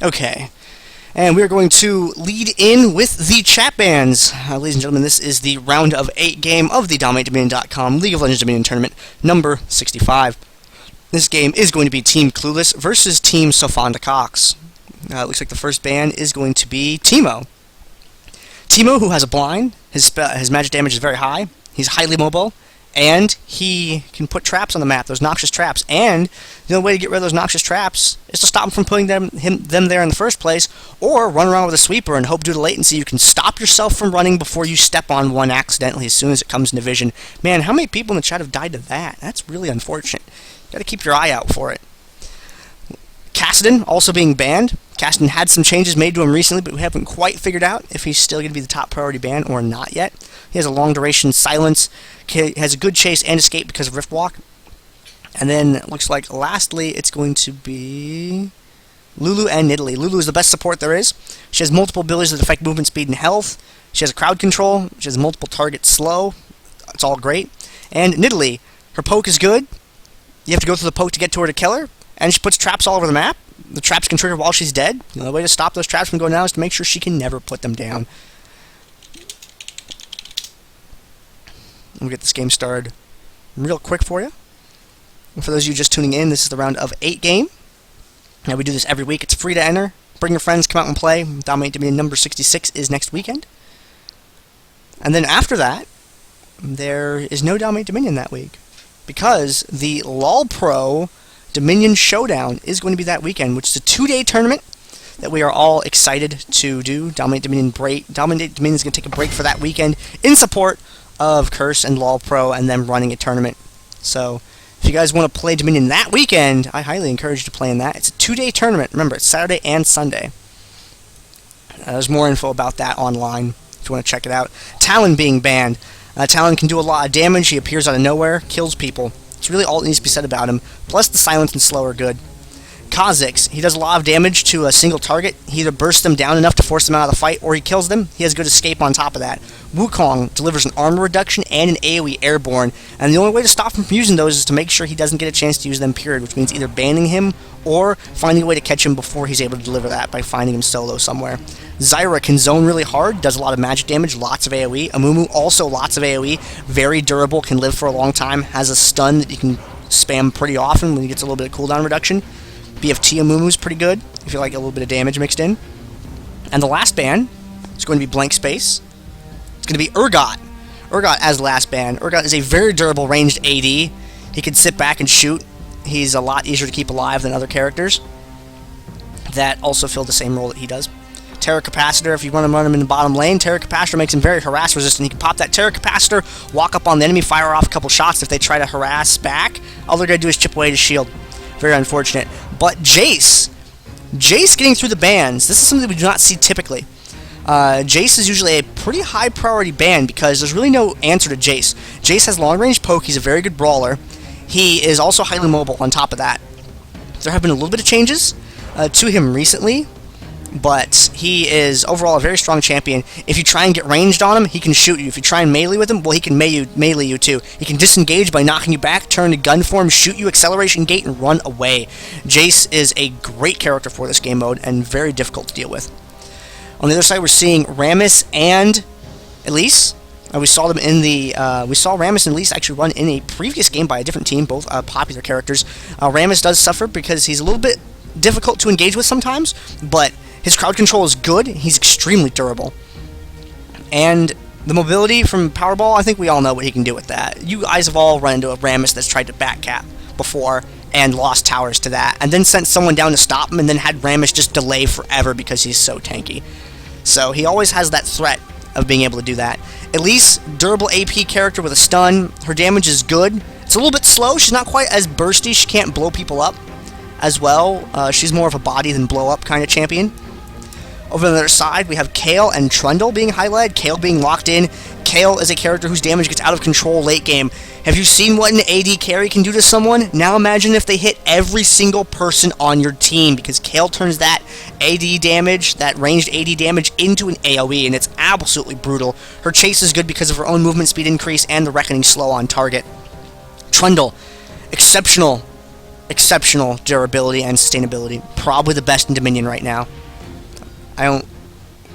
Okay, and we're going to lead in with the chat bans. Ladies and gentlemen, this is the round of 8 game of the DominateDominion.com League of Legends Dominion Tournament, number 65. This game is going to be Team Clueless versus Team Sofanda Cox. It looks like the first ban is going to be Teemo. Teemo, who has a blind, his magic damage is very high, he's highly mobile, and he can put traps on the map, those noxious traps. And the only way to get rid of those noxious traps is to stop him from putting them there in the first place, or run around with a sweeper and hope due to latency you can stop yourself from running before you step on one accidentally as soon as it comes into vision. Man, how many people in the chat have died to that? That's really unfortunate. You gotta keep your eye out for it. Kassadin also being banned. Kassadin had some changes made to him recently, but we haven't quite figured out if he's still going to be the top priority ban or not yet. He has a long duration silence, has a good chase and escape because of Rift Walk. And then it looks like lastly it's going to be Lulu and Nidalee. Lulu is the best support there is. She has multiple abilities that affect movement speed and health. She has a crowd control. She has multiple targets slow. It's all great. And Nidalee, her poke is good. You have to go through the poke to get to her to kill her. And she puts traps all over the map. The traps can trigger while she's dead. The only way to stop those traps from going down is to make sure she can never put them down. We'll get this game started real quick for you. And for those of you just tuning in, this is the round of 8 game. Now we do this every week. It's free to enter. Bring your friends, come out and play. Dominate Dominion number 66 is next weekend. And then after that, there is no Dominate Dominion that week, because the LOL Pro Dominion Showdown is going to be that weekend, which is a 2-day tournament that we are all excited to do. Dominate Dominion is going to take a break for that weekend in support of Curse and LOL Pro and them running a tournament. So if you guys want to play Dominion that weekend, I highly encourage you to play in that. It's a 2-day tournament. Remember, it's Saturday and Sunday. There's more info about that online if you want to check it out. Talon being banned. Talon can do a lot of damage. He appears out of nowhere, kills people. It's really all that needs to be said about him. Plus the silence and slow are good. Kha'Zix, he does a lot of damage to a single target. He either bursts them down enough to force them out of the fight, or he kills them. He has good escape on top of that. Wukong delivers an armor reduction and an AoE airborne, and the only way to stop him from using those is to make sure he doesn't get a chance to use them, period, which means either banning him or finding a way to catch him before he's able to deliver that by finding him solo somewhere. Zyra can zone really hard, does a lot of magic damage, lots of AoE. Amumu also lots of AoE, very durable, can live for a long time, has a stun that you can spam pretty often when he gets a little bit of cooldown reduction. BFT Amumu is pretty good if you like a little bit of damage mixed in. And the last ban is going to be Blank Space. It's going to be Urgot. Urgot as the last ban. Urgot is a very durable ranged AD. He can sit back and shoot. He's a lot easier to keep alive than other characters that also fill the same role that he does. Terra Capacitor, if you want to run him in the bottom lane, Terra Capacitor makes him very harass resistant. He can pop that Terra Capacitor, walk up on the enemy, fire off a couple shots. If they try to harass back, all they're going to do is chip away his shield. Very unfortunate. But Jace getting through the bans, this is something we do not see typically. Jace is usually a pretty high priority ban because there's really no answer to Jace. Jace has long range poke, he's a very good brawler. He is also highly mobile on top of that. There have been a little bit of changes to him recently, but he is overall a very strong champion. If you try and get ranged on him, he can shoot you. If you try and melee with him, well, he can melee you too. He can disengage by knocking you back, turn to gun form, shoot you, acceleration gate, and run away. Jace is a great character for this game mode and very difficult to deal with. On the other side, we're seeing Rammus and Elise. We saw them in the. We saw Rammus and Elise actually run in a previous game by a different team, both popular characters. Rammus does suffer because he's a little bit difficult to engage with sometimes, but his crowd control is good. He's extremely durable. And the mobility from Powerball, I think we all know what he can do with that. You guys have all run into a Rammus that's tried to backcap before and lost towers to that, and then sent someone down to stop him, and then had Rammus just delay forever because he's so tanky. So he always has that threat of being able to do that. Elise, durable AP character with a stun. Her damage is good. It's a little bit slow. She's not quite as bursty. She can't blow people up as well. She's more of a body than blow up kind of champion. Over on the other side, we have Kayle and Trundle being highlighted. Kayle being locked in. Kayle is a character whose damage gets out of control late game. Have you seen what an AD carry can do to someone? Now imagine if they hit every single person on your team, because Kayle turns that AD damage, that ranged AD damage, into an AoE, and it's absolutely brutal. Her chase is good because of her own movement speed increase and the Reckoning slow on target. Trundle, exceptional exceptional durability and sustainability. Probably the best in Dominion right now.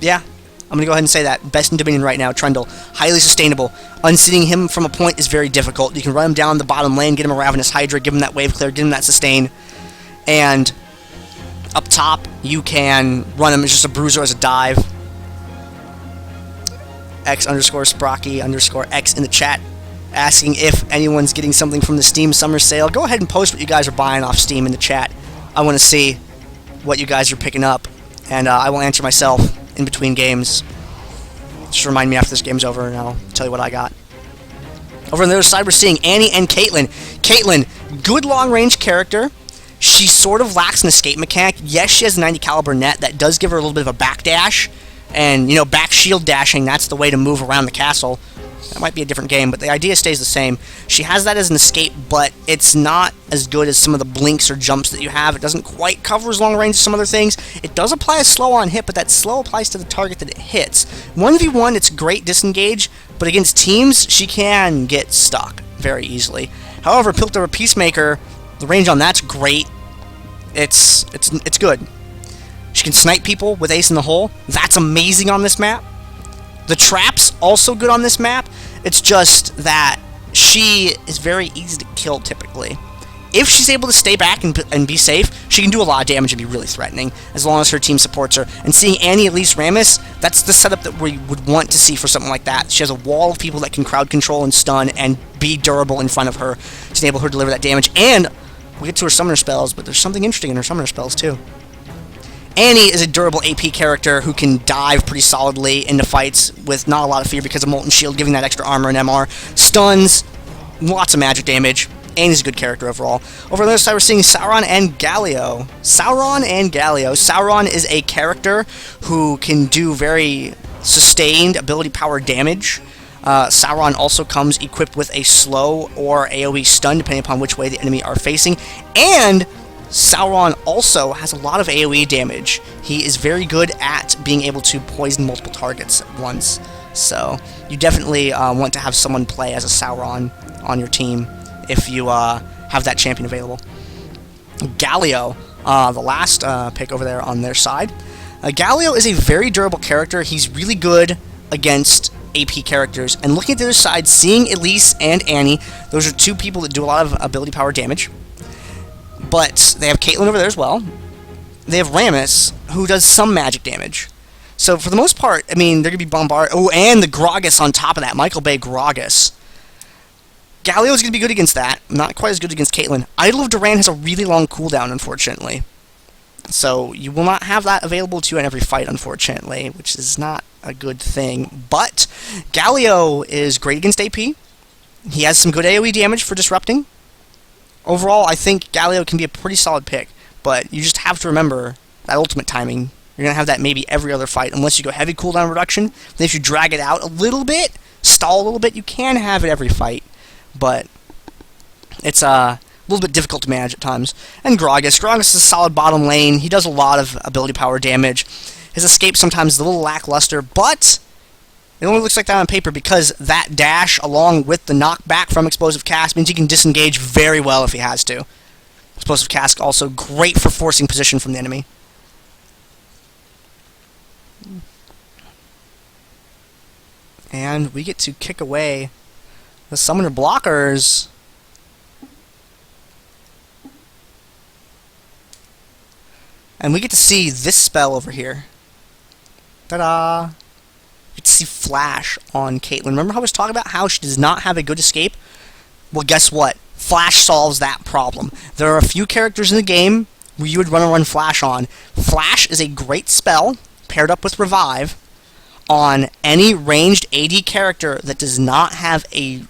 Yeah, I'm going to go ahead and say that. Best in Dominion right now, Trundle. Highly sustainable. Unseating him from a point is very difficult. You can run him down the bottom lane, get him a Ravenous Hydra, give him that wave clear, give him that sustain. And up top, you can run him as just a bruiser as a dive. X_Sprocky_X in the chat asking if anyone's getting something from the Steam Summer Sale. Go ahead and post what you guys are buying off Steam in the chat. I want to see what you guys are picking up, and I will answer myself in between games. Just remind me after this game's over, and I'll tell you what I got. Over on the other side, we're seeing Annie and Caitlyn. Caitlyn, good long-range character. She sort of lacks an escape mechanic. Yes, she has a 90 caliber net. That does give her a little bit of a backdash. And, you know, back shield dashing, that's the way to move around the castle. That might be a different game, but the idea stays the same. She has that as an escape, but it's not as good as some of the blinks or jumps that you have. It doesn't quite cover as long range as some other things. It does apply a slow on hit, but that slow applies to the target that it hits. 1v1, it's great disengage, but against teams, she can get stuck very easily. However, Piltover Peacemaker, the range on that's great. It's good. She can snipe people with Ace in the Hole. That's amazing on this map. The trap's also good on this map. It's just that she is very easy to kill typically. If she's able to stay back and be safe, she can do a lot of damage and be really threatening, as long as her team supports her. And seeing Annie Elise Rammus, that's the setup that we would want to see for something like that. She has a wall of people that can crowd control and stun and be durable in front of her to enable her to deliver that damage. And we'll get to her summoner spells, but there's something interesting in her summoner spells too. Annie is a durable AP character who can dive pretty solidly into fights with not a lot of fear because of Molten Shield, giving that extra armor and MR. Stuns, lots of magic damage. Annie's a good character overall. Over on the other side, we're seeing Sauron and Galio. Sauron is a character who can do very sustained ability power damage. Sauron also comes equipped with a slow or AoE stun, depending upon which way the enemy are facing. And Sauron also has a lot of AoE damage. He is very good at being able to poison multiple targets at once. So you definitely want to have someone play as a Sauron on your team if you have that champion available. Galio, the last pick over there on their side. Galio is a very durable character. He's really good against AP characters. And looking at the other side, seeing Elise and Annie, those are two people that do a lot of ability power damage. But they have Caitlyn over there as well. They have Rammus, who does some magic damage. So for the most part, I mean, they're going to be bombarded. Oh, and the Gragas on top of that. Michael Bay Gragas. Galio's going to be good against that. Not quite as good against Caitlyn. Idol of Duran has a really long cooldown, unfortunately. So you will not have that available to you in every fight, unfortunately, which is not a good thing. But Galio is great against AP. He has some good AoE damage for disrupting. Overall, I think Galio can be a pretty solid pick, but you just have to remember that ultimate timing. You're going to have that maybe every other fight, unless you go heavy cooldown reduction. Then if you drag it out a little bit, stall a little bit, you can have it every fight. But it's a little bit difficult to manage at times. And Gragas is a solid bottom lane. He does a lot of ability power damage. His escape sometimes is a little lackluster, but it only looks like that on paper because that dash, along with the knockback from Explosive Cask, means he can disengage very well if he has to. Explosive Cask also great for forcing position from the enemy. And we get to kick away the summoner blockers. And we get to see this spell over here. Ta-da! You get to see Flash on Caitlyn. Remember how I was talking about how she does not have a good escape? Well, guess what? Flash solves that problem. There are a few characters in the game where you would run Flash on. Flash is a great spell, paired up with Revive, on any ranged AD character that does not have a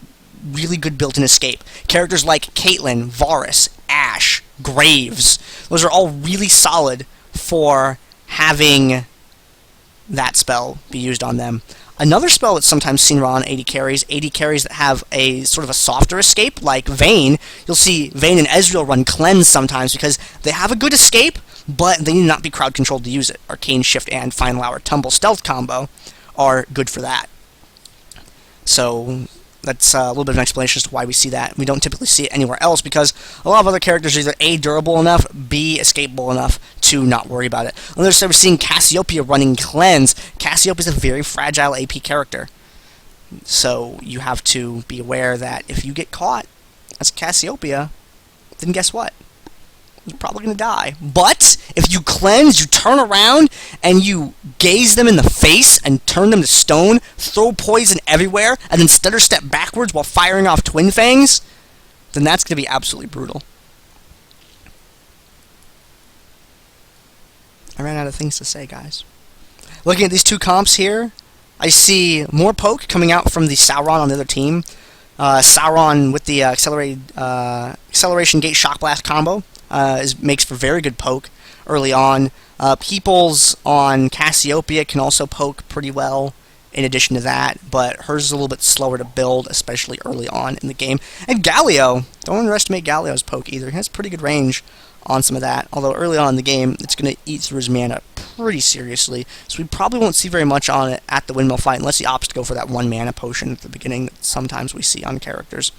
really good built-in escape. Characters like Caitlyn, Varus, Ashe, Graves. Those are all really solid for having that spell be used on them. Another spell that's sometimes seen on AD carries that have a sort of a softer escape, like Vayne. You'll see Vayne and Ezreal run Cleanse sometimes because they have a good escape, but they need not be crowd controlled to use it. Arcane Shift and Final Hour Tumble Stealth combo are good for that. So That's a little bit of an explanation as to why we see that. We don't typically see it anywhere else because a lot of other characters are either A, durable enough, B, escapable enough to not worry about it. On the other side, we're seeing Cassiopeia running Cleanse. Cassiopeia is a very fragile AP character. So you have to be aware that if you get caught as Cassiopeia, then guess what? You're probably going to die. But if you cleanse, you turn around, and you gaze them in the face and turn them to stone, throw poison everywhere, and then stutter step backwards while firing off Twin Fangs, then that's going to be absolutely brutal. I ran out of things to say, guys. Looking at these two comps here, I see more poke coming out from the Sauron on the other team. Sauron with the acceleration gate shock blast combo makes for very good poke early on. Peoples on Cassiopeia can also poke pretty well in addition to that, but hers is a little bit slower to build, especially early on in the game. And Galio, don't underestimate Galio's poke either. He has pretty good range on some of that, although early on in the game, it's going to eat through his mana pretty seriously, so we probably won't see very much on it at the windmill fight, unless he opts to go for that 1 mana potion at the beginning that sometimes we see on characters.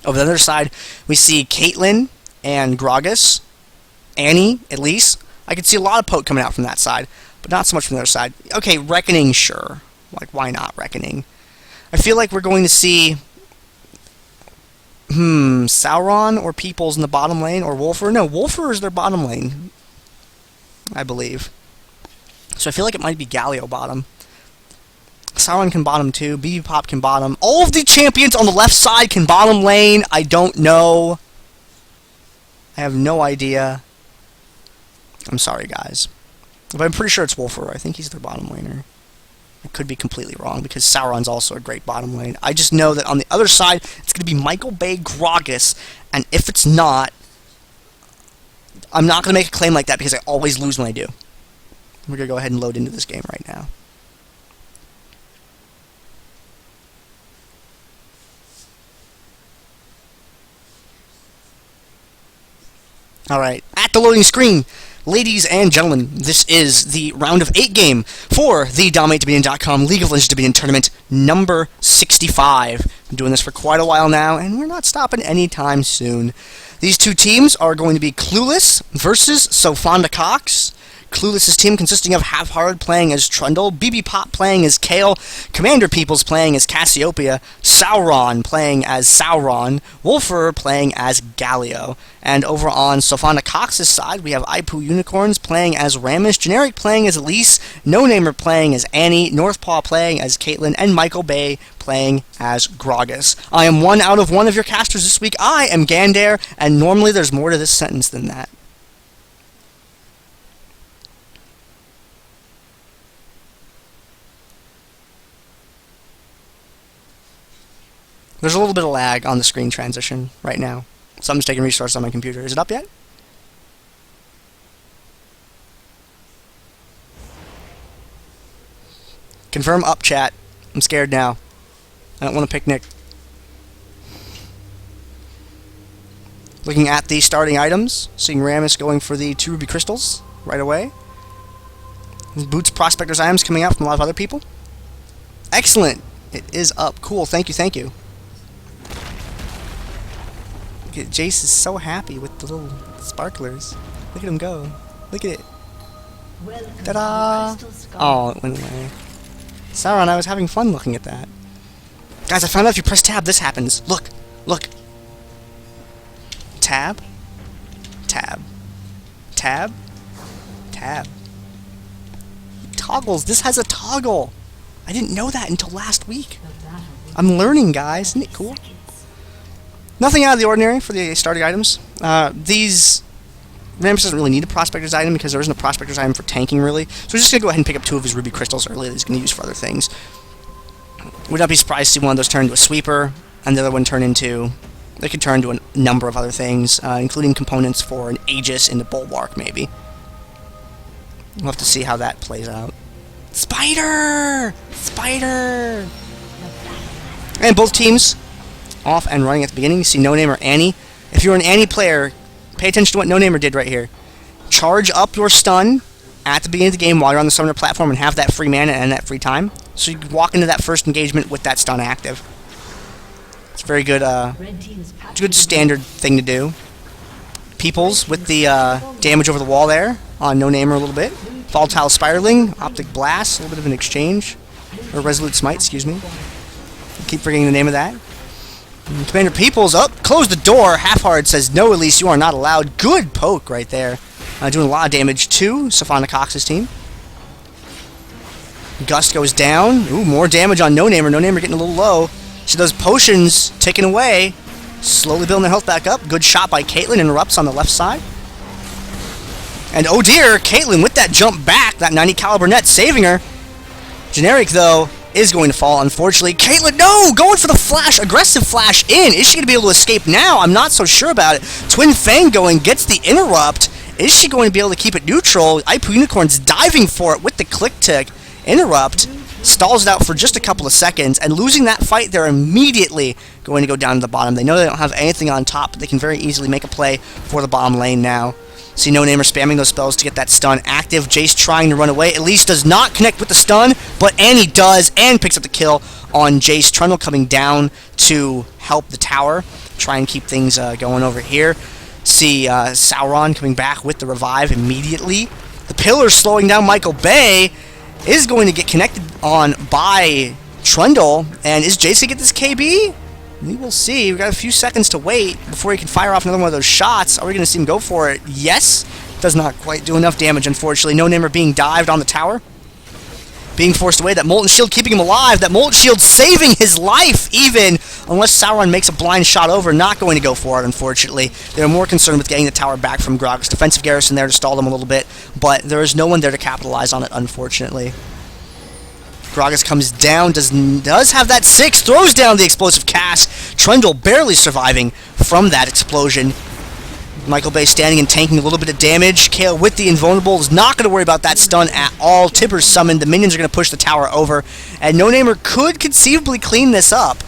Over the other side, we see Caitlyn and Gragas, Annie, at least. I could see a lot of poke coming out from that side, but not so much from the other side. Okay, Reckoning, sure. Like, why not Reckoning? I feel like we're going to see Sauron or Peoples in the bottom lane, or Wolfer. No, Wolfer is their bottom lane, I believe. So I feel like it might be Galio bottom. Sauron can bottom too. BB Pop can bottom. All of the champions on the left side can bottom lane. I don't know. I have no idea. I'm sorry, guys. But I'm pretty sure it's Wolfer. I think he's their bottom laner. I could be completely wrong, because Sauron's also a great bottom lane. I just know that on the other side, it's going to be Michael Bay Gragas, and if it's not, I'm not going to make a claim like that, because I always lose when I do. We're going to go ahead and load into this game right now. Alright, at the loading screen, ladies and gentlemen, this is the round of 8 game for the DominateDominion.com League of Legends Dominion Tournament number 65. I'm doing this for quite a while now, and we're not stopping anytime soon. These two teams are going to be Clueless versus Sofanda Cox. Clueless's team consisting of Half-Hearted playing as Trundle, BB Pop playing as Kale, Commander Peoples playing as Cassiopeia, Sauron playing as Sauron, Wolfer playing as Galio. And over on Sofanda Cox's side, we have Ipu Unicorns playing as Ramus, Generic playing as Elise, No Namer playing as Annie, Northpaw playing as Caitlyn, and Michael Bay playing as Gragas. I am 1 out of 1 of your casters this week. I am Gandair, and normally there's more to this sentence than that. There's a little bit of lag on the screen transition right now. Something's taking resources on my computer. Is it up yet? Confirm up, chat. I'm scared now. I don't want to picnic. Looking at the starting items, seeing Ramus going for the 2 ruby crystals right away. Boots Prospector's items coming out from a lot of other people. Excellent. It is up. Cool. Thank you. Thank you. Jace is so happy with the little sparklers. Look at him go. Look at it. Ta-da! Oh, it went away. Sauron, I was having fun looking at that. Guys, I found out if you press tab, this happens. Look. Look. Tab. Tab. Tab. Tab. Toggles. This has a toggle. I didn't know that until last week. I'm learning, guys. Isn't it cool? Nothing out of the ordinary for the starting items. These Ramus doesn't really need a Prospector's item because there isn't a Prospector's item for tanking, really. So we're just going to go ahead and pick up 2 of his ruby crystals early that he's going to use for other things. Would not be surprised to see one of those turn into a sweeper, and the other one turn into... They could turn to a number of other things, including components for an Aegis in the Bulwark, maybe. We'll have to see how that plays out. Spider! Spider! And both teams off and running at the beginning. You see No Namer Annie. If you're an Annie player, pay attention to what No Namer did right here. Charge up your stun at the beginning of the game while you're on the summoner platform and have that free mana and that free time. So you can walk into that first engagement with that stun active. It's a very good, good standard thing to do. Peoples with the damage over the wall there on No Namer a little bit. Volatile Spiraling, Optic Blast, a little bit of an exchange. Or Resolute Smite, excuse me. I keep forgetting the name of that. And Commander Peoples, close the door. Half-Hard says, no, Elise, you are not allowed. Good poke right there. Doing a lot of damage to Sofanda Cox's team. Gust goes down. Ooh, more damage on No Namer. No Namer getting a little low. See those potions ticking away. Slowly building their health back up. Good shot by Caitlyn. Interrupts on the left side. And oh dear, Caitlyn with that jump back. That 90 caliber net saving her. Generic, though, is going to fall, unfortunately. Caitlyn, no! Going for the flash. Aggressive flash in. Is she going to be able to escape now? I'm not so sure about it. Twin Fang going. Gets the interrupt. Is she going to be able to keep it neutral? Ipu Unicorn's diving for it with the click tick. Interrupt. Stalls it out for just a couple of seconds, and losing that fight, they're immediately going to go down to the bottom. They know they don't have anything on top, but they can very easily make a play for the bottom lane now. See No Namer spamming those spells to get that stun active. Jace trying to run away. Elise does not connect with the stun, but Annie does, and picks up the kill on Jace. Trundle coming down to help the tower, try and keep things going over here. See Sauron coming back with the revive immediately. The pillar slowing down Michael Bay. Is going to get connected on by Trundle, and is Jace going to get this KB? We will see. We've got a few seconds to wait before he can fire off another one of those shots. Are we going to see him go for it? Yes. Does not quite do enough damage, unfortunately. No Namer being dived on the tower. Being forced away. That Molten Shield keeping him alive. That Molten Shield saving his life, even. Unless Sauron makes a blind shot over. Not going to go for it, unfortunately. They're more concerned with getting the tower back from Gragas. Defensive garrison there to stall them a little bit. But there is no one there to capitalize on it, unfortunately. Gragas comes down. Does have that 6. Throws down the explosive cast. Trundle barely surviving from that explosion. Michael Bay standing and tanking a little bit of damage. Kale with the invulnerable is not going to worry about that stun at all. Tibbers summoned. The minions are going to push the tower over. And No Namer could conceivably clean this up.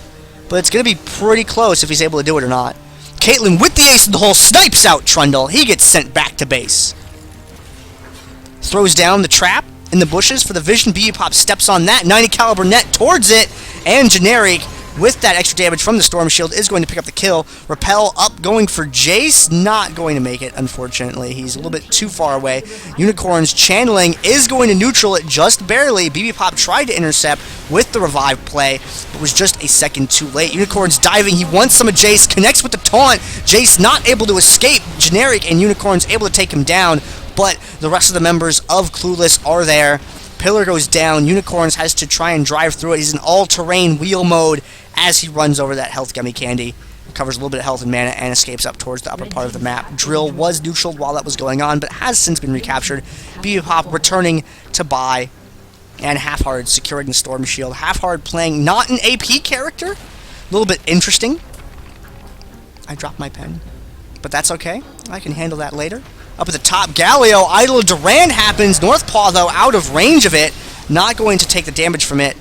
But it's going to be pretty close if he's able to do it or not. Caitlyn with the ace of the hole snipes out Trundle. He gets sent back to base. Throws down the trap in the bushes for the vision. BB-Pop steps on that. 90 caliber net towards it. And Generic, with that extra damage from the Storm Shield, is going to pick up the kill. Repel up, going for Jace. Not going to make it, unfortunately. He's a little bit too far away. Unicorn's channeling is going to neutral it just barely. BB-Pop tried to intercept with the revive play, but was just a second too late. Unicorn's diving. He wants some of Jace. Connects with the taunt. Jace not able to escape. Generic and Unicorn's able to take him down, but the rest of the members of Clueless are there. Pillar goes down. Unicorns has to try and drive through it. He's in all-terrain wheel mode as he runs over that health gummy candy. Covers a little bit of health and mana and escapes up towards the upper part of the map. Drill was neutraled while that was going on, but has since been recaptured. BB-Pop returning to buy, and Half-Hard securing the Storm Shield. Half-Hard playing not an AP character. A little bit interesting. I dropped my pen, but that's okay. I can handle that later. Up at the top, Galio, Idol of Durand happens. Northpaw, though, out of range of it. Not going to take the damage from it.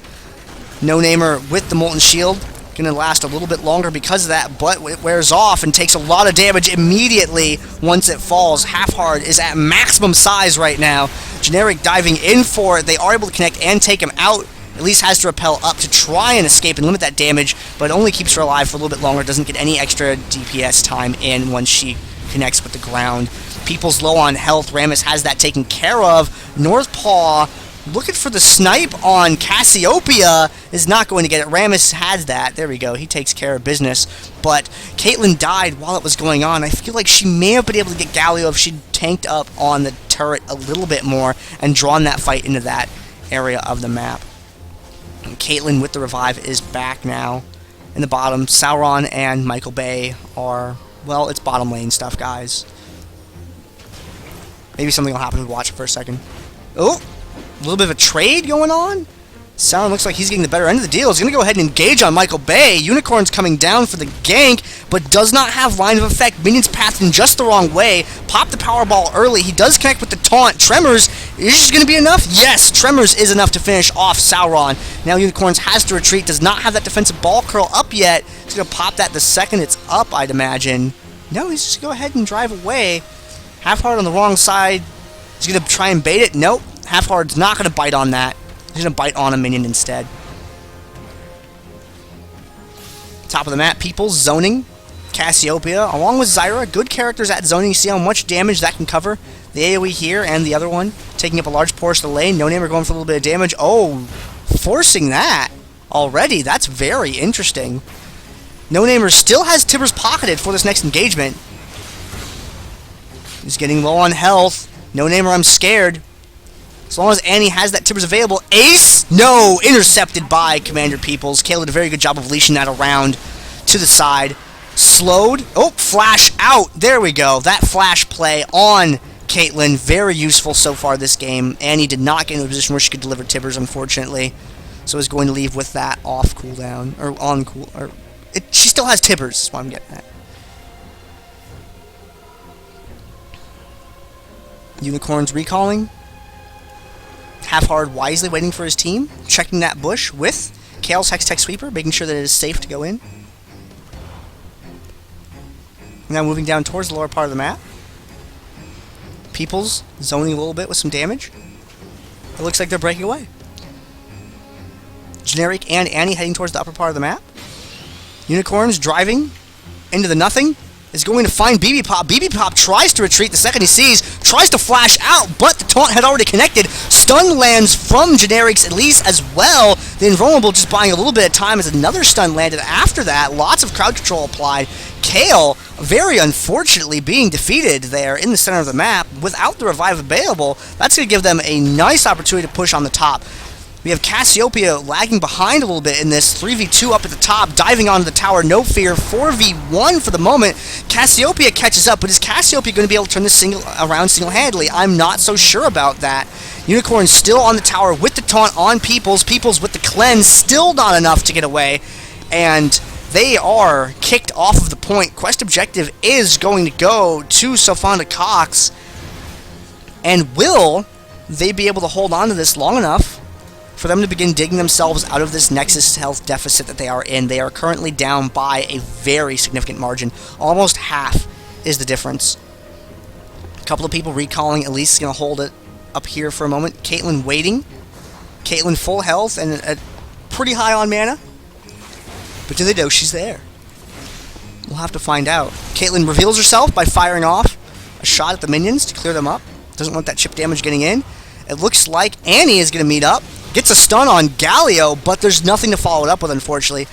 No Namer with the Molten Shield. Going to last a little bit longer because of that, but it wears off and takes a lot of damage immediately once it falls. Half-Hard is at maximum size right now. Generic diving in for it. They are able to connect and take him out. At least has to repel up to try and escape and limit that damage, but only keeps her alive for a little bit longer. Doesn't get any extra DPS time in once she connects with the ground. People's low on health. Rammus has that taken care of. Northpaw looking for the snipe on Cassiopeia is not going to get it. Rammus has that. There we go. He takes care of business. But Caitlyn died while it was going on. I feel like she may have been able to get Galio if she'd tanked up on the turret a little bit more and drawn that fight into that area of the map. And Caitlyn with the revive is back now. In the bottom, Sauron and Michael Bay are, well, it's bottom lane stuff, guys. Maybe something will happen. We'll watch it for a second. Oh! A little bit of a trade going on. Sauron looks like he's getting the better end of the deal. He's going to go ahead and engage on Michael Bay. Unicorn's coming down for the gank, but does not have line of effect. Minions pathed in just the wrong way. Pop the power ball early. He does connect with the taunt. Tremors, is this going to be enough? Yes, Tremors is enough to finish off Sauron. Now Unicorns has to retreat. Does not have that defensive ball curl up yet. He's going to pop that the second it's up, I'd imagine. No, he's just going to go ahead and drive away. Half-Hard on the wrong side. He's going to try and bait it. Nope. Half-Hard's not going to bite on that. He's going to bite on a minion instead. Top of the map, People zoning Cassiopeia, along with Zyra. Good characters at zoning. You see how much damage that can cover. The AoE here and the other one taking up a large portion of the lane. No Namer going for a little bit of damage. Oh, forcing that already. That's very interesting. No Namer still has Tibbers pocketed for this next engagement. He's getting low on health. No Namer, I'm scared. As long as Annie has that Tibbers available. Ace! No! Intercepted by Commander Peoples. Kale did a very good job of leashing that around to the side. Slowed. Oh, flash out. There we go. That flash play on Caitlyn. Very useful so far this game. Annie did not get into a position where she could deliver Tibbers, unfortunately. So is going to leave with that off cooldown. Or on cool... she still has Tibbers, is what I'm getting at. Unicorn's recalling. Half-hard wisely waiting for his team. Checking that bush with Kale's Hex-Tech Sweeper, making sure that it is safe to go in. Now moving down towards the lower part of the map. People's zoning a little bit with some damage. It looks like they're breaking away. Generic and Annie heading towards the upper part of the map. Unicorns driving into the nothing. Is going to find BB Pop. BB Pop tries to retreat the second he sees, tries to flash out, but the taunt had already connected. Stun lands from Generics at least as well. The Invulnerable just buying a little bit of time as another stun landed after that. Lots of crowd control applied. Kale, very unfortunately, being defeated there in the center of the map without the revive available. That's going to give them a nice opportunity to push on the top. We have Cassiopeia lagging behind a little bit in this. 3v2 up at the top, diving onto the tower, no fear. 4v1 for the moment. Cassiopeia catches up, but is Cassiopeia going to be able to turn this around single-handedly? I'm not so sure about that. Unicorn still on the tower with the taunt on Peoples. Peoples with the cleanse, still not enough to get away. And they are kicked off of the point. Quest objective is going to go to Sofanda Cox. And will they be able to hold on to this long enough for them to begin digging themselves out of this Nexus health deficit that they are in? They are currently down by a very significant margin. Almost half is the difference. A couple of people recalling. Elise is going to hold it up here for a moment. Caitlyn waiting. Caitlyn full health and pretty high on mana. But do they know she's there? We'll have to find out. Caitlyn reveals herself by firing off a shot at the minions to clear them up. Doesn't want that chip damage getting in. It looks like Annie is going to meet up. Gets a stun on Galio, but there's nothing to follow it up with, unfortunately.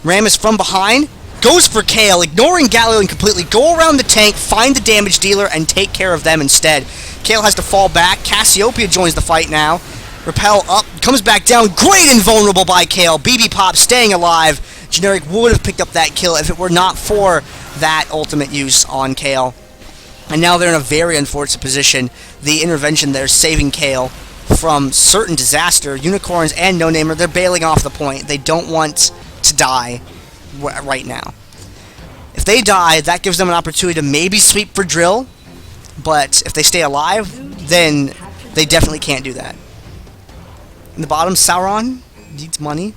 Rammus from behind. Goes for Kale, ignoring Galio and completely. Go around the tank, find the damage dealer, and take care of them instead. Kale has to fall back. Cassiopeia joins the fight now. Repel up, comes back down. Great invulnerable by Kale. BB Pop staying alive. Generic would have picked up that kill if it were not for that ultimate use on Kale. And now they're in a very unfortunate position. The intervention there saving Kale from certain disaster. Unicorns and No Namer, they're bailing off the point. They don't want to die right now. If they die, that gives them an opportunity to maybe sweep for drill, but if they stay alive, then they definitely can't do that. In the bottom, Sauron needs money.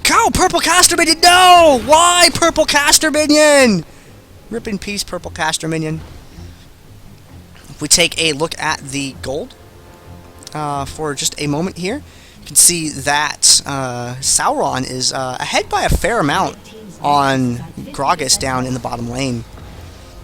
Go, Purple Caster Minion! No! Why Purple Caster Minion? Rip in peace, Purple Caster Minion. If we take a look at the gold for just a moment here, you can see that Sauron is ahead by a fair amount on Gragas down in the bottom lane.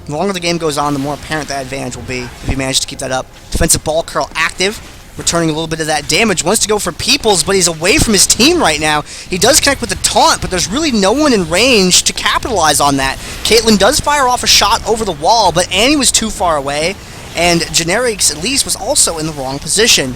The longer the game goes on, the more apparent that advantage will be if he manages to keep that up. Defensive ball curl active, returning a little bit of that damage. Wants to go for Peoples, but he's away from his team right now. He does connect with the taunt, but there's really no one in range to capitalize on that. Caitlyn does fire off a shot over the wall, but Annie was too far away, and Generics, at least, was also in the wrong position.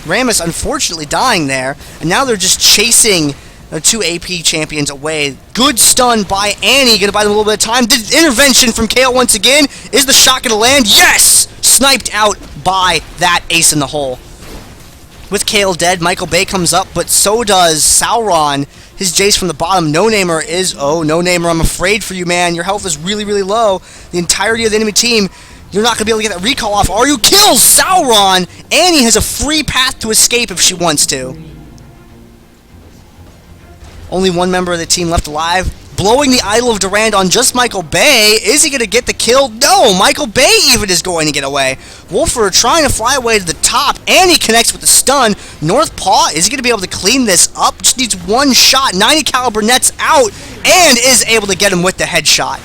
Rammus, unfortunately, dying there, and now they're just chasing the two AP champions away. Good stun by Annie, gonna buy them a little bit of time. The intervention from Kale once again. Is the shot gonna land? Yes! Sniped out by that ace in the hole. With Kale dead, Michael Bay comes up, but so does Sauron. His Jace from the bottom. No Namer is... Oh, No Namer, I'm afraid for you, man. Your health is really, really low. The entirety of the enemy team, you're not going to be able to get that recall off, are you? Kills Sauron! Annie has a free path to escape if she wants to. Only one member of the team left alive. Blowing the Idol of Durand on just Michael Bay. Is he going to get the kill? No! Michael Bay even is going to get away. Wolfer trying to fly away to the top. Annie connects with the stun. North Paw, is he going to be able to clean this up? Just needs one shot. 90 caliber nets out. and is able to get him with the headshot.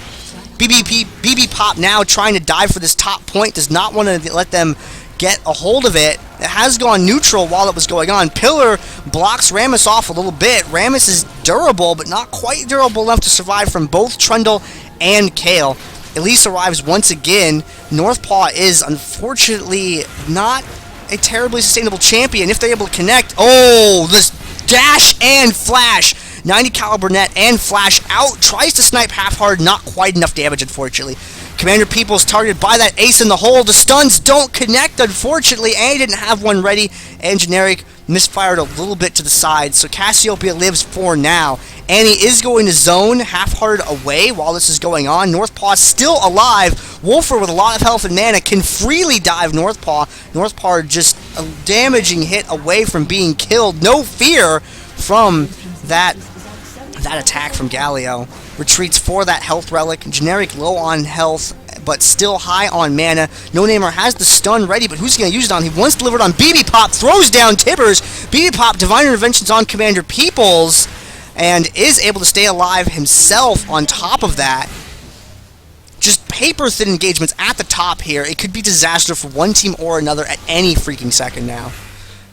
BB Pop now trying to dive for this top point, does not want to let them get a hold of it. It has gone neutral while it was going on. Pillar blocks Rammus off a little bit. Rammus is durable, but not quite durable enough to survive from both Trundle and Kale. Elise arrives once again. Northpaw is unfortunately not a terribly sustainable champion. If they're able to connect, oh, this dash and flash. 90 caliber net and flash out. Tries to snipe half hard, not quite enough damage, unfortunately. Commander Peoples targeted by that ace in the hole. The stuns don't connect, unfortunately, and he didn't have one ready. And Generic misfired a little bit to the side, so Cassiopeia lives for now. Annie is going to zone half-hard away while this is going on. Northpaw still alive. Wolfer with a lot of health and mana can freely dive Northpaw. Northpaw just a damaging hit away from being killed. No fear from that attack from Galio. Retreats for that health relic. Generic low on health, but still high on mana. No Namer has the stun ready, but who's going to use it on? He once delivered on BB Pop, throws down Tibbers. BB Pop, Divine Interventions on Commander Peoples, and is able to stay alive himself on top of that. Just paper-thin engagements at the top here. It could be disaster for one team or another at any freaking second now.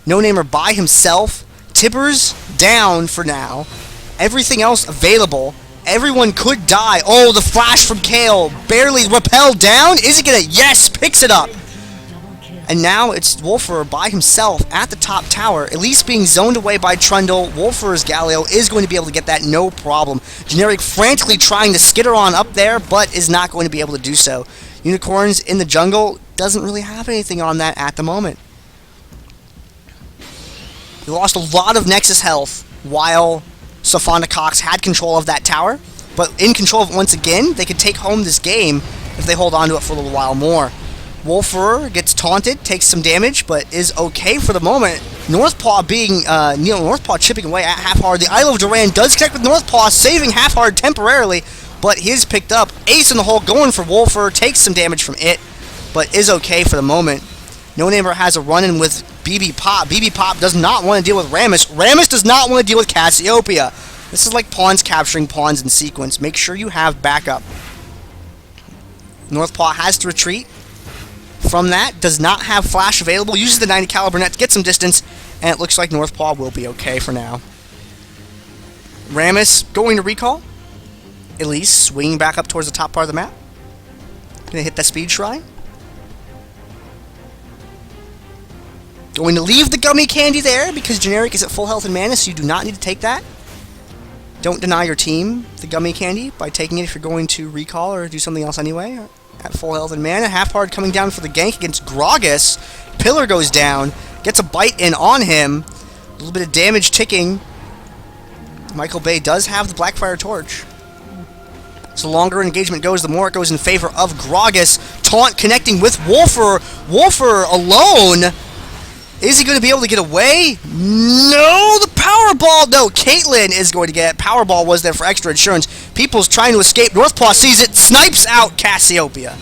No Namer by himself. Tibbers down for now. Everything else available. Everyone could die. Oh, the flash from Kale. Barely repelled down. Is he gonna? Yes, picks it up. And now it's Wolfer by himself at the top tower. Elise being zoned away by Trundle. Wolfer's Galio is going to be able to get that no problem. Generic frantically trying to skitter on up there, but is not going to be able to do so. Unicorns in the jungle doesn't really have anything on that at the moment. He lost a lot of Nexus health while Sofanda Cox had control of that tower, but in control of it once again, they could take home this game if they hold on to it for a little while more. Wolfer gets taunted, takes some damage, but is okay for the moment. Northpaw being, Northpaw chipping away at half-hard. The Isle of Duran does connect with Northpaw, saving half-hard temporarily, but he is picked up. Ace in the hole going for Wolfer, takes some damage from it, but is okay for the moment. No Namer has a run-in with BB Pop. BB Pop does not want to deal with Rammus. Rammus does not want to deal with Cassiopeia. This is like pawns capturing pawns in sequence. Make sure you have backup. Northpaw has to retreat from that. Does not have flash available. Uses the 90 caliber net to get some distance. And it looks like Northpaw will be okay for now. Rammus going to recall. Elise swinging back up towards the top part of the map. Gonna hit that speed shrine. Going to leave the gummy candy there because Generic is at full health and mana, so you do not need to take that. Don't deny your team the gummy candy by taking it if you're going to recall or do something else anyway. At full health and mana, half-hard coming down for the gank against Gragas. Pillar goes down, gets a bite in on him. A little bit of damage ticking. Michael Bay does have the Blackfire Torch. So the longer engagement goes, the more it goes in favor of Gragas. Taunt connecting with Wolfer. Wolfer alone. Is he going to be able to get away? No, the Powerball. No, Caitlyn is going to get it. Powerball was there for extra insurance. People's trying to escape. Northpaw sees it, snipes out Cassiopeia.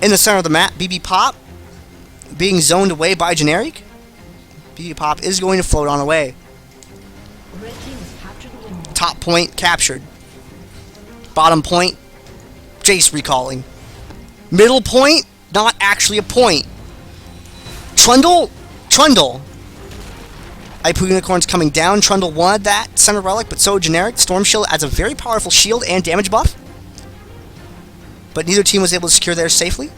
In the center of the map, BB Pop being zoned away by Generic. BB Pop is going to float on away. Top point captured. Bottom point, Jace recalling. Middle point, not actually a point. Trundle. Ipu Unicorn's coming down. Trundle wanted that center relic, but so Generic. Storm Shield adds a very powerful shield and damage buff. But neither team was able to secure theirs safely.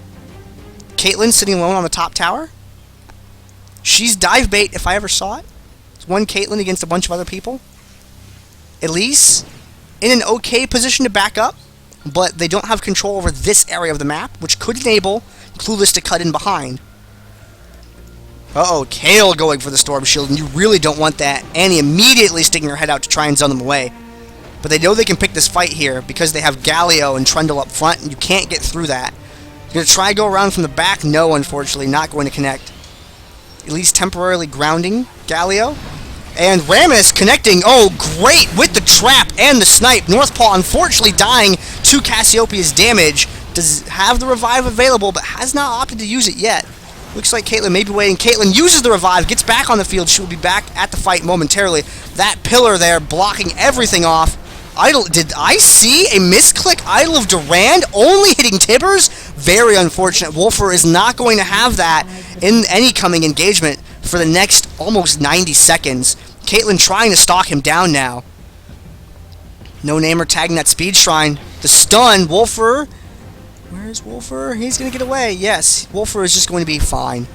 Caitlyn sitting alone on the top tower. She's dive bait if I ever saw it. It's one Caitlyn against a bunch of other people. Elise in an okay position to back up, but they don't have control over this area of the map, which could enable Clueless to cut in behind. Uh-oh, Kale going for the Storm Shield, and you really don't want that. Annie immediately sticking her head out to try and zone them away. But they know they can pick this fight here because they have Galio and Trundle up front, and you can't get through that. You're going to try to go around from the back? No, unfortunately, not going to connect. At least temporarily grounding Galio. And Rammus connecting, oh great, with the trap and the snipe. Northpaw unfortunately dying to Cassiopeia's damage. Does have the revive available, but has not opted to use it yet. Looks like Caitlyn may be waiting. Caitlyn uses the revive, gets back on the field. She will be back at the fight momentarily. That pillar there blocking everything off. Idol, did I see a misclick? Idol of Durand only hitting Tibbers? Very unfortunate. Wolfer is not going to have that in any coming engagement for the next almost 90 seconds. Caitlyn trying to stalk him down now. No-namer tagging that speed shrine. The stun, Wolfer. Where's Wolfer? He's going to get away. Yes, Wolfer is just going to be fine.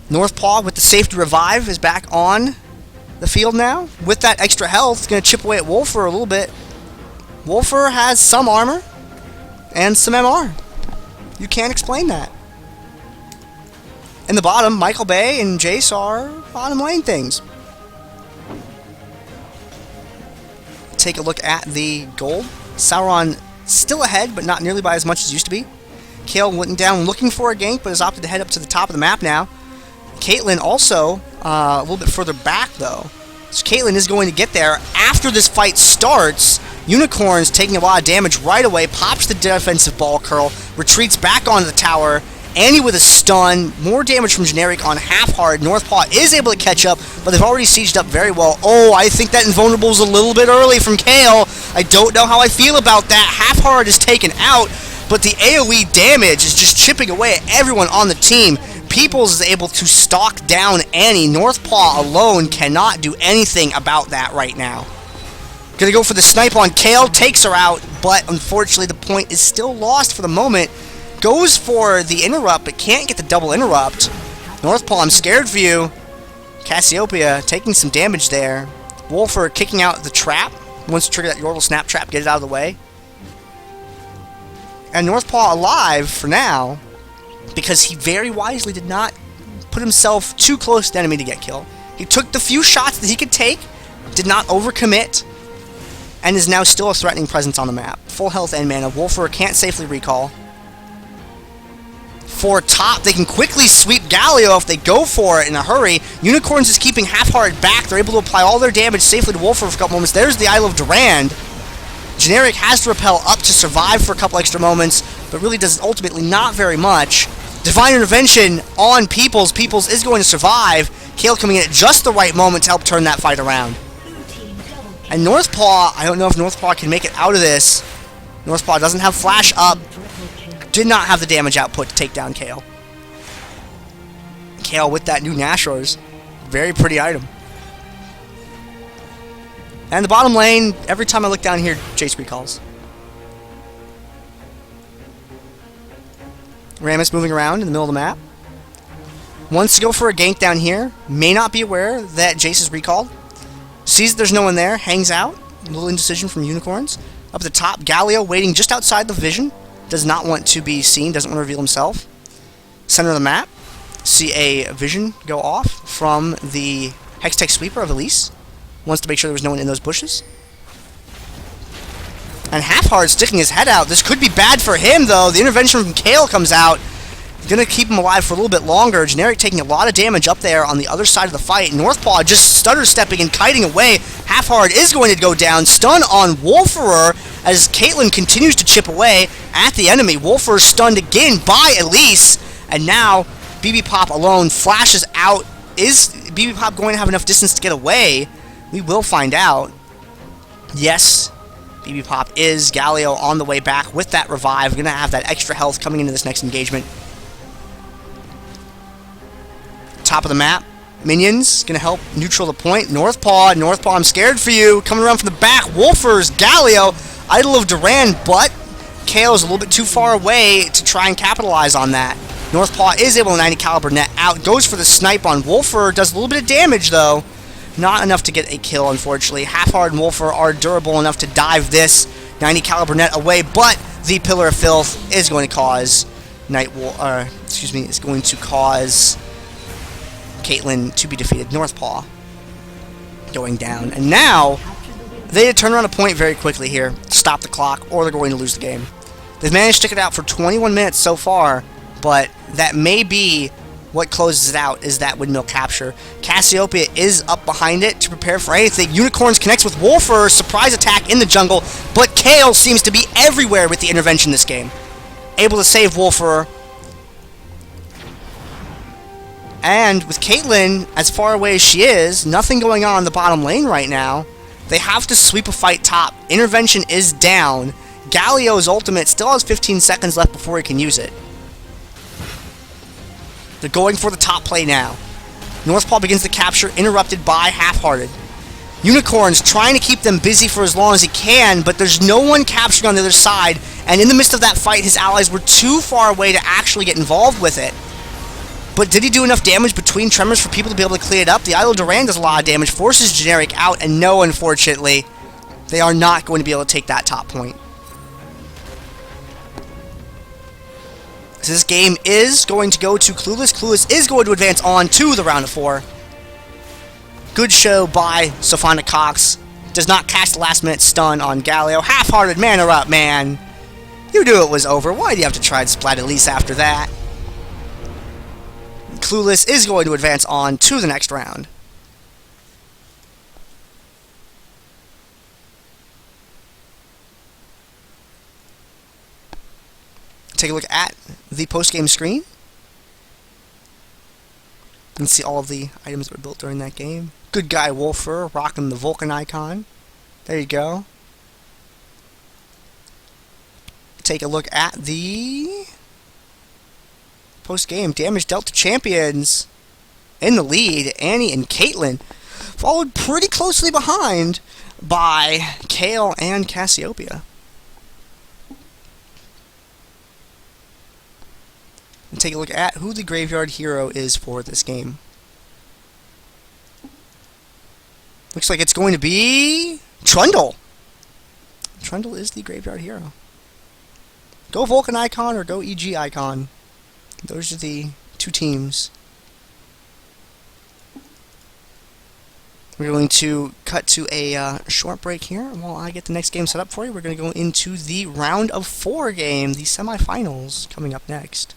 Northpaw with the safety revive is back on the field now. With that extra health, going to chip away at Wolfer a little bit. Wolfer has some armor and some MR. You can't explain that. In the bottom, Michael Bay and Jace are bottom lane things. Take a look at the gold. Sauron still ahead, but not nearly by as much as used to be. Kayle went down looking for a gank, but has opted to head up to the top of the map now. Caitlyn also a little bit further back, though. So Caitlyn is going to get there after this fight starts. Unicorn's taking a lot of damage right away, pops the defensive ball curl, retreats back onto the tower. Annie with a stun, more damage from Generic on half-hard. Northpaw is able to catch up, but they've already sieged up very well. Oh, I think that invulnerable is a little bit early from Kayle. I don't know how I feel about that. Half-hard is taken out, but the AoE damage is just chipping away at everyone on the team. Peoples is able to stalk down Annie. Northpaw alone cannot do anything about that right now. Gonna go for the snipe on Kayle, takes her out, but unfortunately the point is still lost for the moment. Goes for the interrupt, but can't get the double interrupt. Northpaw, I'm scared for you. Cassiopeia taking some damage there. Wolfer kicking out the trap. Wants to trigger that Yordle snap trap, get it out of the way. And Northpaw alive for now, because he very wisely did not put himself too close to the enemy to get killed. He took the few shots that he could take, did not overcommit, and is now still a threatening presence on the map. Full health and mana. Wolfer can't safely recall. For top, they can quickly sweep Galio if they go for it in a hurry. Unicorns is keeping half-heart back. They're able to apply all their damage safely to Wolfer for a couple moments. There's the Isle of Durand. Generic has to repel up to survive for a couple extra moments, but really does ultimately not very much. Divine Intervention on Peoples. Peoples is going to survive. Kayle coming in at just the right moment to help turn that fight around. And Northpaw, I don't know if Northpaw can make it out of this. Northpaw doesn't have flash up. Did not have the damage output to take down Kayle. Kayle with that new Nashor's. Very pretty item. And the bottom lane, every time I look down here, Jace recalls. Rammus moving around in the middle of the map. Wants to go for a gank down here. May not be aware that Jace is recalled. Sees there's no one there. Hangs out. A little indecision from Unicorns. Up at the top, Galio waiting just outside the vision. Does not want to be seen. Doesn't want to reveal himself. Center of the map. See a vision go off from the Hextech Sweeper of Elise. Wants to make sure there was no one in those bushes. And Half-Hard sticking his head out. This could be bad for him, though. The intervention from Kayle comes out. Going to keep him alive for a little bit longer. Generic taking a lot of damage up there on the other side of the fight. Northpaw just stutter-stepping and kiting away. Half-Hard is going to go down. Stun on Wolferer as Caitlyn continues to chip away at the enemy. Wolferer stunned again by Elise. And now, BB Pop alone flashes out. Is BB Pop going to have enough distance to get away? We will find out. Yes, BB Pop is. Galio on the way back with that revive. Going to have that extra health coming into this next engagement. Top of the map. Minions going to help neutral the point. Northpaw, I'm scared for you. Coming around from the back. Wolfers, Galio, Idol of Durand, but Kayle is a little bit too far away to try and capitalize on that. Northpaw is able to 90 caliber net out. Goes for the snipe on Wolfer. Does a little bit of damage, though. Not enough to get a kill, unfortunately. Half-Hard and Wolfer are durable enough to dive this 90 caliber net away, but the Pillar of Filth is going to cause is going to cause Caitlyn to be defeated. Northpaw going down. And now, they turn around a point very quickly here to stop the clock, or they're going to lose the game. They've managed to stick it out for 21 minutes so far, but that may be what closes it out, is that windmill capture. Cassiopeia is up behind it to prepare for anything. Unicorns connects with Wolfer, surprise attack in the jungle, but Kayle seems to be everywhere with the intervention this game. Able to save Wolfer. And with Caitlyn as far away as she is, nothing going on in the bottom lane right now. They have to sweep a fight top. Intervention is down. Galio's ultimate still has 15 seconds left before he can use it. They're going for the top play now. Northpaw begins the capture, interrupted by Half-Hearted. Unicorn's trying to keep them busy for as long as he can, but there's no one capturing on the other side, and in the midst of that fight, his allies were too far away to actually get involved with it. But did he do enough damage between Tremors for people to be able to clear it up? The Idol Duran does a lot of damage, forces Generic out, and no, unfortunately, they are not going to be able to take that top point. So this game is going to go to Clueless. Clueless is going to advance on to the round of 4. Good show by Sofanda Cox. Does not catch the last minute stun on Galio. Half-Hearted, man her up, man. You knew it was over. Why do you have to try to splat at least after that? Clueless is going to advance on to the next round. Take a look at the post-game screen. You can see all of the items that were built during that game. Good guy Wolfer rocking the Vulcan icon. There you go. Take a look at the post-game damage dealt to champions. In the lead, Annie and Caitlyn, followed pretty closely behind by Kale and Cassiopeia. And take a look at who the graveyard hero is for this game. Looks like it's going to be Trundle. Trundle is the graveyard hero. Go Vulcan Icon or go EG Icon. Those are the two teams. We're going to cut to a short break here. While I get the next game set up for you, we're going to go into the round of 4 game, the semifinals, coming up next.